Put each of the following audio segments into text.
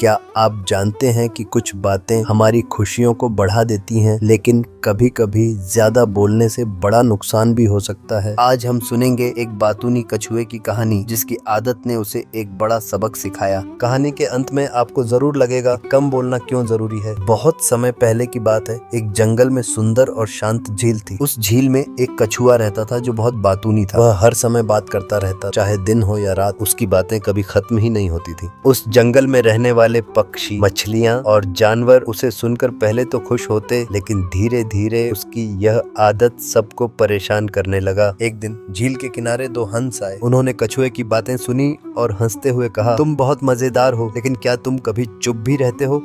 क्या आप जानते हैं कि कुछ बातें हमारी खुशियों को बढ़ा देती हैं, लेकिन कभी कभी ज्यादा बोलने से बड़ा नुकसान भी हो सकता है। आज हम सुनेंगे एक बातूनी कछुए की कहानी, जिसकी आदत ने उसे एक बड़ा सबक सिखाया। कहानी के अंत में आपको जरूर लगेगा कम बोलना क्यों जरूरी है। बहुत समय पहले की बात है, एक जंगल में सुंदर और शांत झील थी। उस झील में एक कछुआ रहता था जो बहुत बातूनी था। वह हर समय बात करता रहता, चाहे दिन हो या रात, उसकी बातें कभी खत्म ही नहीं होती थी। उस जंगल में रहने वाले पक्षी, मछलियाँ और जानवर उसे सुनकर पहले तो खुश होते, लेकिन धीरे धीरे उसकी यह आदत सबको परेशान करने लगा। एक दिन झील के किनारे दो हंस आए। उन्होंने कछुए की बातें सुनी और हंसते हुए कहा, तुम बहुत मजेदार हो, लेकिन क्या तुम कभी चुप भी रहते हो?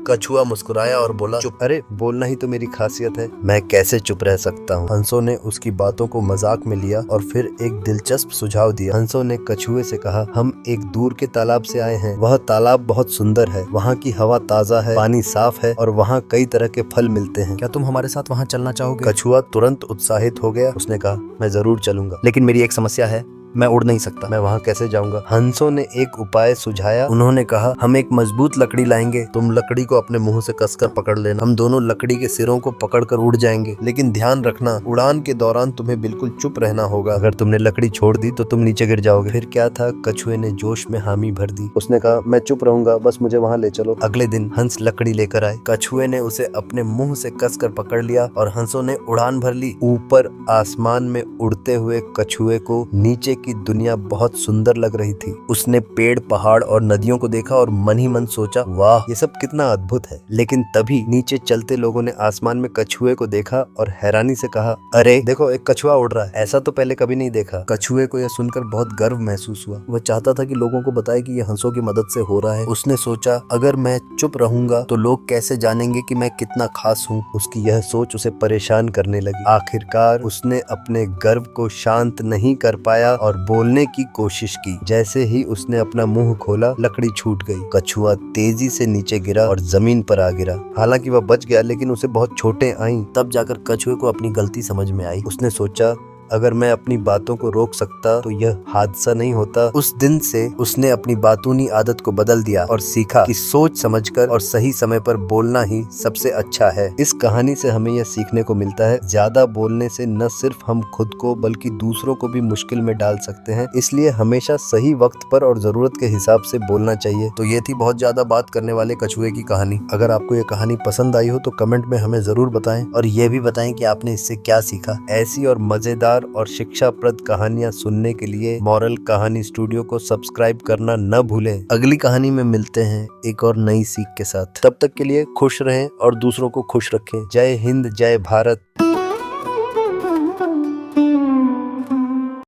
कछुआ मुस्कुराया और बोला, चुप? अरे बोलना ही तो मेरी खासियत है, मैं कैसे चुप रह सकता हूँ। हंसों ने उसकी बातों को मजाक में लिया और फिर एक दिलचस्प सुझाव दिया। हंसों ने कछुए से कहा, हम एक दूर के तालाब से आए हैं। वह तालाब बहुत सुंदर है, वहाँ की हवा ताजा है, पानी साफ है और वहाँ कई तरह के फल मिलते हैं। क्या तुम हमारे साथ वहाँ चलना चाहोगे? कछुआ तुरंत उत्साहित हो गया। उसने कहा, मैं जरूर चलूंगा, लेकिन मेरी एक समस्या है, मैं उड़ नहीं सकता। मैं वहाँ कैसे जाऊंगा? हंसों ने एक उपाय सुझाया। उन्होंने कहा, हम एक मजबूत लकड़ी लाएंगे, तुम लकड़ी को अपने मुंह से कसकर पकड़ लेना, हम दोनों लकड़ी के सिरों को पकड़कर उड़ जाएंगे, लेकिन ध्यान रखना उड़ान के दौरान तुम्हें बिल्कुल चुप रहना होगा। अगर तुमने लकड़ी छोड़ दी तो तुम नीचे गिर जाओगे। फिर क्या था, कछुए ने जोश में हामी भर दी। उसने कहा, मैं चुप रहूंगा, बस मुझे वहाँ ले चलो। अगले दिन हंस लकड़ी लेकर आए। कछुए ने उसे अपने मुंह से कसकर पकड़ लिया और हंसों ने उड़ान भर ली। ऊपर आसमान में उड़ते हुए कछुए को नीचे की दुनिया बहुत सुंदर लग रही थी। उसने पेड़, पहाड़ और नदियों को देखा और मन ही मन सोचा, वाह, ये सब कितना अद्भुत है। लेकिन तभी नीचे चलते लोगों ने आसमान में कछुए को देखा और हैरानी से कहा, अरे देखो, एक कछुआ उड़ रहा है, ऐसा तो पहले कभी नहीं देखा। कछुए को यह सुनकर बहुत गर्व महसूस हुआ। वह चाहता था कि लोगों को बताए कि यह हंसों की मदद से हो रहा है। उसने सोचा, अगर मैं चुप रहूंगा तो लोग कैसे जानेंगे कि मैं कितना खास हूँ। उसकी यह सोच उसे परेशान करने लगी। आखिरकार उसने अपने गर्व को शांत नहीं कर पाया और बोलने की कोशिश की। जैसे ही उसने अपना मुंह खोला, लकड़ी छूट गई। कछुआ तेजी से नीचे गिरा और जमीन पर आ गिरा। हालांकि वह बच गया, लेकिन उसे बहुत चोटें आईं। तब जाकर कछुए को अपनी गलती समझ में आई। उसने सोचा, अगर मैं अपनी बातों को रोक सकता तो यह हादसा नहीं होता। उस दिन से उसने अपनी बातूनी आदत को बदल दिया और सीखा कि सोच समझकर और सही समय पर बोलना ही सबसे अच्छा है। इस कहानी से हमें यह सीखने को मिलता है, ज्यादा बोलने से न सिर्फ हम खुद को बल्कि दूसरों को भी मुश्किल में डाल सकते हैं। इसलिए हमेशा सही वक्त पर और जरूरत के हिसाब से बोलना चाहिए। तो ये थी बहुत ज्यादा बात करने वाले कछुए की कहानी। अगर आपको ये कहानी पसंद आई हो तो कमेंट में हमें जरूर बताएं और ये भी बताएं कि आपने इससे क्या सीखा। ऐसी और मजेदार और शिक्षाप्रद कहानियां सुनने के लिए मॉरल कहानी स्टूडियो को सब्सक्राइब करना न भूलें। अगली कहानी में मिलते हैं एक और नई सीख के साथ। तब तक के लिए खुश रहें और दूसरों को खुश रखें। जय हिंद, जय भारत।